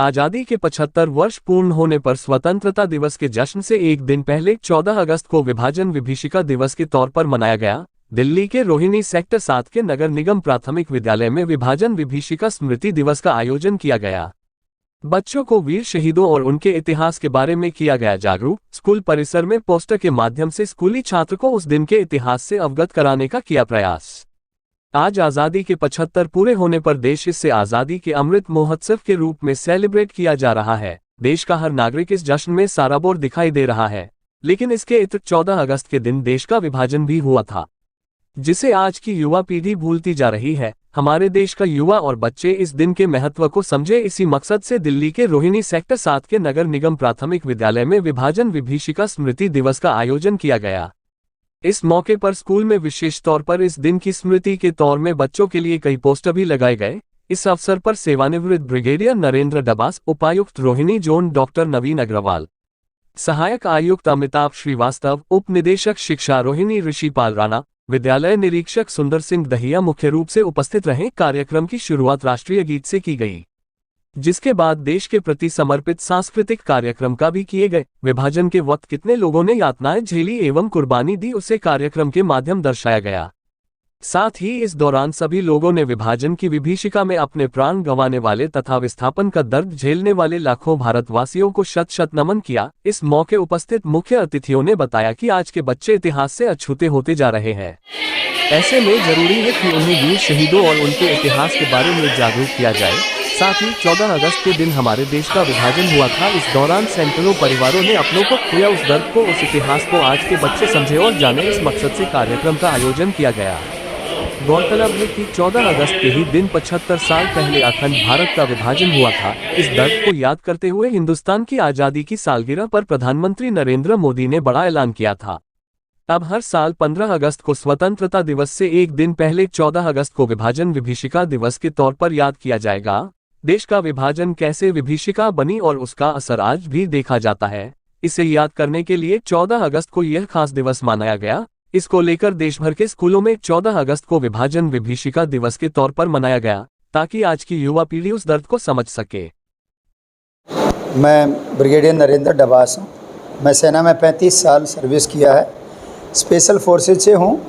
आजादी के 75 वर्ष पूर्ण होने पर स्वतंत्रता दिवस के जश्न से एक दिन पहले 14 अगस्त को विभाजन विभीषिका दिवस के तौर पर मनाया गया। दिल्ली के रोहिणी सेक्टर 7 के नगर निगम प्राथमिक विद्यालय में विभाजन विभीषिका स्मृति दिवस का आयोजन किया गया। बच्चों को वीर शहीदों और उनके इतिहास के बारे में किया गया जागरूक। स्कूल परिसर में पोस्टर के माध्यम से स्कूली छात्र को उस दिन के इतिहास से अवगत कराने का किया प्रयास। आज आज़ादी के 75 पूरे होने पर देश इससे आज़ादी के अमृत महोत्सव के रूप में सेलिब्रेट किया जा रहा है। देश का हर नागरिक इस जश्न में सराबोर दिखाई दे रहा है, लेकिन इसके इतर 14 अगस्त के दिन देश का विभाजन भी हुआ था, जिसे आज की युवा पीढ़ी भूलती जा रही है। हमारे देश का युवा और बच्चे इस दिन के महत्व को समझे, इसी मकसद से दिल्ली के रोहिणी सेक्टर 7 के नगर निगम प्राथमिक विद्यालय में विभाजन विभीषिका स्मृति दिवस का आयोजन किया गया। इस मौके पर स्कूल में विशेष तौर पर इस दिन की स्मृति के तौर में बच्चों के लिए कई पोस्टर भी लगाए गए। इस अवसर पर सेवानिवृत्त ब्रिगेडियर नरेंद्र डबास, उपायुक्त रोहिणी जोन डॉक्टर नवीन अग्रवाल, सहायक आयुक्त अमिताभ श्रीवास्तव, उप निदेशक शिक्षा रोहिणी ऋषिपाल राणा, विद्यालय निरीक्षक सुंदर सिंह दहिया मुख्य रूप से उपस्थित रहे। कार्यक्रम की शुरुआत राष्ट्रीय गीत से की गई, जिसके बाद देश के प्रति समर्पित सांस्कृतिक कार्यक्रम का भी किए गए। विभाजन के वक्त कितने लोगों ने यातनाएं झेली एवं कुर्बानी दी, उसे कार्यक्रम के माध्यम दर्शाया गया। साथ ही इस दौरान सभी लोगों ने विभाजन की विभीषिका में अपने प्राण गंवाने वाले तथा विस्थापन का दर्द झेलने वाले लाखों भारतवासियों को शत शत नमन किया। इस मौके उपस्थित मुख्य अतिथियों ने बताया कि आज के बच्चे इतिहास से अछूते होते जा रहे हैं। ऐसे में जरूरी है कि उन्हें वीर शहीदों और उनके इतिहास के बारे में जागरूक किया जाए। साथ ही 14 अगस्त के दिन हमारे देश का विभाजन हुआ था। इस दौरान सैकड़ों परिवारों ने अपनों को खोया उस दर्द को, उस इतिहास को आज के बच्चे समझे और जाने, इस मकसद से कार्यक्रम का आयोजन किया गया। गौरतलब है कि 14 अगस्त के ही दिन 75 साल पहले अखंड भारत का विभाजन हुआ था। इस दर्द को याद करते हुए हिंदुस्तान की आज़ादी की सालगिरह पर प्रधानमंत्री नरेंद्र मोदी ने बड़ा ऐलान किया था। अब हर साल 15 अगस्त को स्वतंत्रता दिवस से एक दिन पहले 14 अगस्त को विभाजन विभीषिका दिवस के तौर पर याद किया जाएगा। देश का विभाजन कैसे विभीषिका बनी और उसका असर आज भी देखा जाता है। इसे याद करने के लिए 14 अगस्त को यह खास दिवस मनाया गया। इसको लेकर देश भर के स्कूलों में 14 अगस्त को विभाजन विभीषिका दिवस के तौर पर मनाया गया, ताकि आज की युवा पीढ़ी उस दर्द को समझ सके। मैं ब्रिगेडियर नरेंद्र डबास हूँ। मैं सेना में 35 साल सर्विस किया है। स्पेशल फोर्सेज से हूँ,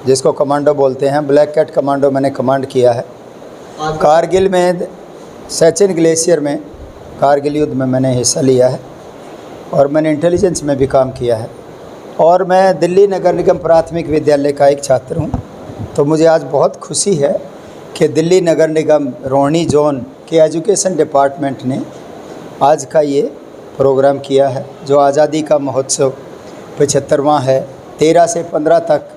जिसको कमांडो बोलते हैं। ब्लैक कैट कमांडो मैंने कमांड किया है। कारगिल में सचिन ग्लेशियर में कारगिल युद्ध में मैंने हिस्सा लिया है और मैंने इंटेलिजेंस में भी काम किया है। और मैं दिल्ली नगर निगम प्राथमिक विद्यालय का एक छात्र हूँ। तो मुझे आज बहुत खुशी है कि दिल्ली नगर निगम रोहिणी जोन के एजुकेशन डिपार्टमेंट ने आज का ये प्रोग्राम किया है, जो आज़ादी का महोत्सव 75वां है। 13 से 15 तक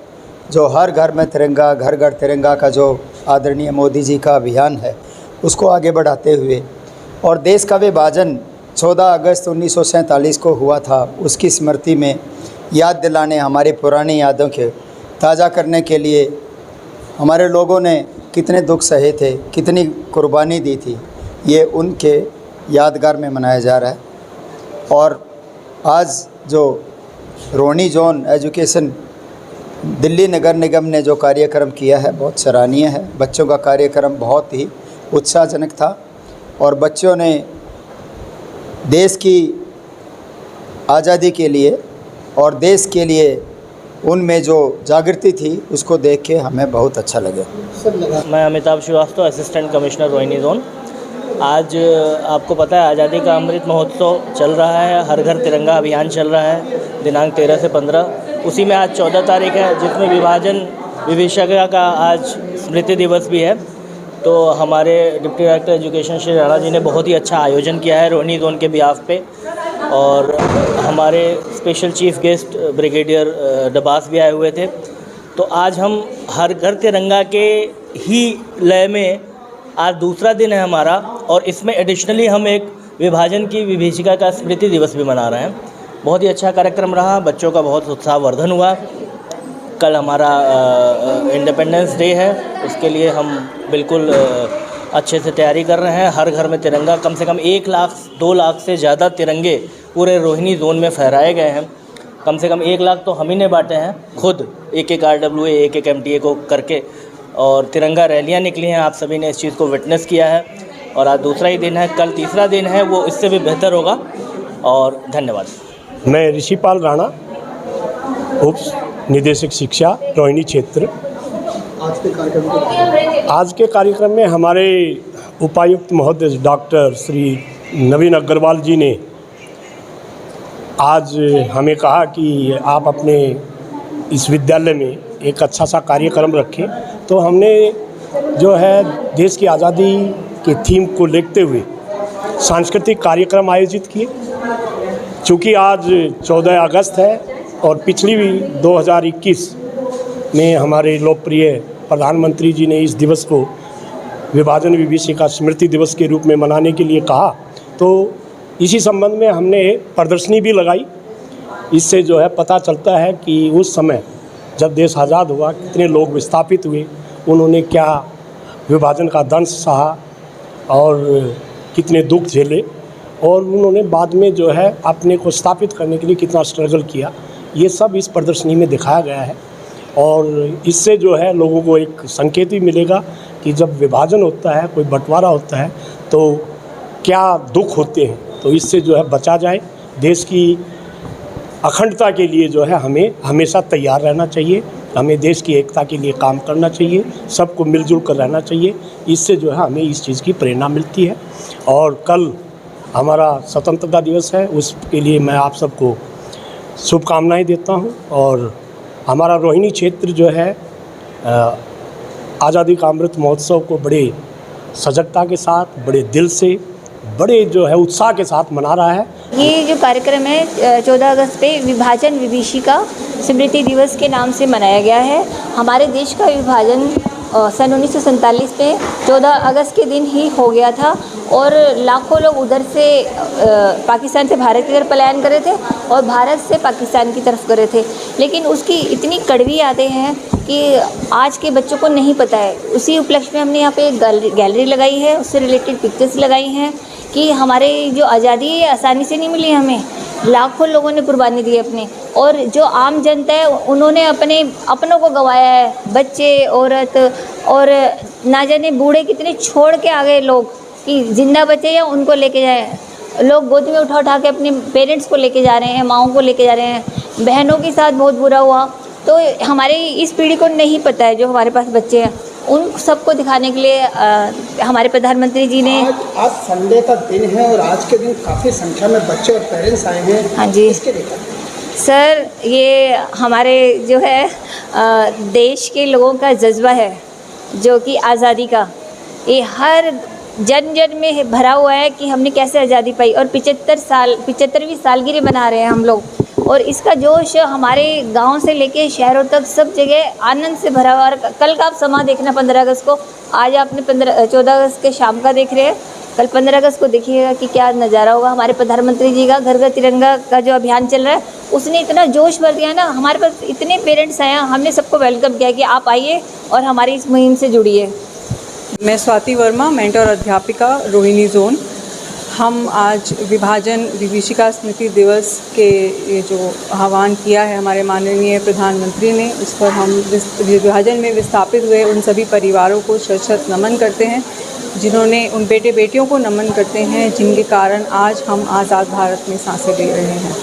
जो हर घर में तिरंगा, घर घर तिरंगा का जो आदरणीय मोदी जी का अभियान है, उसको आगे बढ़ाते हुए और देश का विभाजन 14 अगस्त 1947 को हुआ था, उसकी स्मृति में याद दिलाने, हमारी पुरानी यादों के ताज़ा करने के लिए हमारे लोगों ने कितने दुख सहे थे, कितनी कुर्बानी दी थी, ये उनके यादगार में मनाया जा रहा है। और आज जो रोहिणी जोन एजुकेशन दिल्ली नगर निगम ने जो कार्यक्रम किया है, बहुत सराहनीय है। बच्चों का कार्यक्रम बहुत ही उत्साहजनक था और बच्चों ने देश की आज़ादी के लिए और देश के लिए उनमें जो जागृति थी, उसको देख के हमें बहुत अच्छा लगा। मैं Amitabh Srivastava, assistant commissioner Rohini zone. आज आपको पता है आज़ादी का अमृत महोत्सव चल रहा है, हर घर तिरंगा अभियान चल रहा है दिनांक 13 से 15। उसी में आज 14 तारीख है, जिसमें विभाजन विभीषिका का आज स्मृति दिवस भी है। तो हमारे deputy director education Shri Rana ji ने बहुत ही अच्छा आयोजन किया है रोहिणी जोन के बिहाफ पे, और हमारे special chief guest brigadier Dabas भी आए हुए थे। तो आज हम हर घर तिरंगा के ही लय में आज दूसरा दिन है हमारा, और इसमें एडिशनली हम एक विभाजन की विभीषिका का स्मृति दिवस भी मना रहे हैं। बहुत ही अच्छा कार्यक्रम रहा, बच्चों का बहुत उत्साहवर्धन हुआ। कल हमारा इंडिपेंडेंस डे है, उसके लिए हम बिल्कुल अच्छे से तैयारी कर रहे हैं। हर घर में तिरंगा, कम से कम 1 लाख 2 लाख से ज़्यादा तिरंगे पूरे रोहिणी जोन में फहराए गए हैं। कम से कम 1 लाख तो हम ही ने बांटे हैं खुद, एक RWA, एक MTA को करके, और तिरंगा रैलियां निकली हैं। आप सभी ने इस चीज़ को विटनेस किया है। और आज दूसरा ही दिन है, कल तीसरा दिन है, वो इससे भी बेहतर होगा। और धन्यवाद। मैं ऋषिपाल राणा, उप निदेशक शिक्षा, रोहिणी क्षेत्र। आज के कार्यक्रम में हमारे उपायुक्त महोदय डॉक्टर श्री नवीन अग्रवाल जी ने आज हमें कहा कि आप अपने इस विद्यालय में एक अच्छा सा कार्यक्रम रखें। तो हमने जो है देश की आज़ादी के थीम को लेते हुए सांस्कृतिक कार्यक्रम आयोजित किए। चूँकि आज 14 अगस्त है और पिछली भी 2021 में हमारे लोकप्रिय प्रधानमंत्री जी ने इस दिवस को विभाजन विभीषिका स्मृति दिवस के रूप में मनाने के लिए कहा, तो इसी संबंध में हमने प्रदर्शनी भी लगाई। इससे जो है पता चलता है कि उस समय जब देश आज़ाद हुआ कितने लोग विस्थापित हुए, उन्होंने क्या विभाजन का दंश सहा और कितने दुख झेले, और उन्होंने बाद में जो है अपने को स्थापित करने के लिए कितना स्ट्रगल किया। ये सब इस प्रदर्शनी में दिखाया गया है। और इससे जो है लोगों को एक संकेत भी मिलेगा कि जब विभाजन होता है, कोई बंटवारा होता है, तो क्या दुख होते हैं। तो इससे जो है बचा जाए। देश की अखंडता के लिए जो है हमें हमेशा तैयार रहना चाहिए। हमें देश की एकता के लिए काम करना चाहिए, सबको मिलजुल कर रहना चाहिए। इससे जो है हमें इस चीज़ की प्रेरणा मिलती है। और कल हमारा स्वतंत्रता दिवस है, उसके लिए मैं आप सबको शुभकामनाएं देता हूं। और हमारा रोहिणी क्षेत्र जो है आज़ादी का अमृत महोत्सव को बड़े सजगता के साथ, बड़े दिल से, बड़े जो है उत्साह के साथ मना रहा है। ये जो कार्यक्रम है 14 अगस्त पे विभाजन विभीषिका स्मृति दिवस के नाम से मनाया गया है। हमारे देश का विभाजन सन 1947 में 14 अगस्त के दिन ही हो गया था और लाखों लोग उधर से पाकिस्तान से भारत की तरफ पलायन कर रहे थे और भारत से पाकिस्तान की तरफ कर रहे थे। लेकिन उसकी इतनी कड़वी यादें हैं कि आज के बच्चों को नहीं पता है। उसी उपलक्ष्य में हमने यहाँ पे एक गैलरी लगाई है, उससे रिलेटेड पिक्चर्स लगाई हैं कि हमारे जो आज़ादी है आसानी से नहीं मिली हमें, लाखों लोगों ने कुर्बानी दी अपने, और जो आम जनता है उन्होंने अपनों को गंवाया है। बच्चे, औरत और ना जाने बूढ़े कितने छोड़ के आ गए लोग कि जिंदा बचे या उनको लेके जाए। लोग गोद में उठा उठा के अपने पेरेंट्स को लेके जा रहे हैं, माओं को लेके जा रहे हैं। बहनों के साथ बहुत बुरा हुआ। तो हमारे इस पीढ़ी को नहीं पता है, जो हमारे पास बच्चे हैं उन सबको दिखाने के लिए हमारे प्रधानमंत्री जी ने आज संडे का दिन है और आज के दिन काफ़ी संख्या में बच्चे और पेरेंट्स आए हैं। हाँ जी इसके लिए सर, ये हमारे जो है देश के लोगों का जज्बा है जो कि आज़ादी का, ये हर जन जन में भरा हुआ है कि हमने कैसे आज़ादी पाई। और 75वीं सालगिरह मना रहे हैं हम लोग, और इसका जोश हमारे गांव से लेके शहरों तक सब जगह आनंद से भरा हुआ। और कल का आप समा देखना 15 अगस्त को, आज आपने 14 अगस्त के शाम का देख रहे हैं, कल 15 अगस्त को देखिएगा कि क्या नज़ारा होगा। हमारे प्रधानमंत्री जी का घर घर तिरंगा का जो अभियान चल रहा है, उसने इतना जोश भर दिया ना। हमारे पास इतने पेरेंट्स आए, हमने सबको वेलकम किया कि आप आइए और हमारी इस मुहिम से जुड़िए। मैं स्वाति वर्मा, मेंटर अध्यापिका, रोहिणी जोन। हम आज विभाजन विभीषिका स्मृति दिवस के ये जो आह्वान किया है हमारे माननीय प्रधानमंत्री ने, उस पर हम विभाजन में विस्थापित हुए उन सभी परिवारों को शत नमन करते हैं, जिन्होंने उन बेटे बेटियों को नमन करते हैं जिनके कारण आज हम आज़ाद भारत में सांसें ले रहे हैं।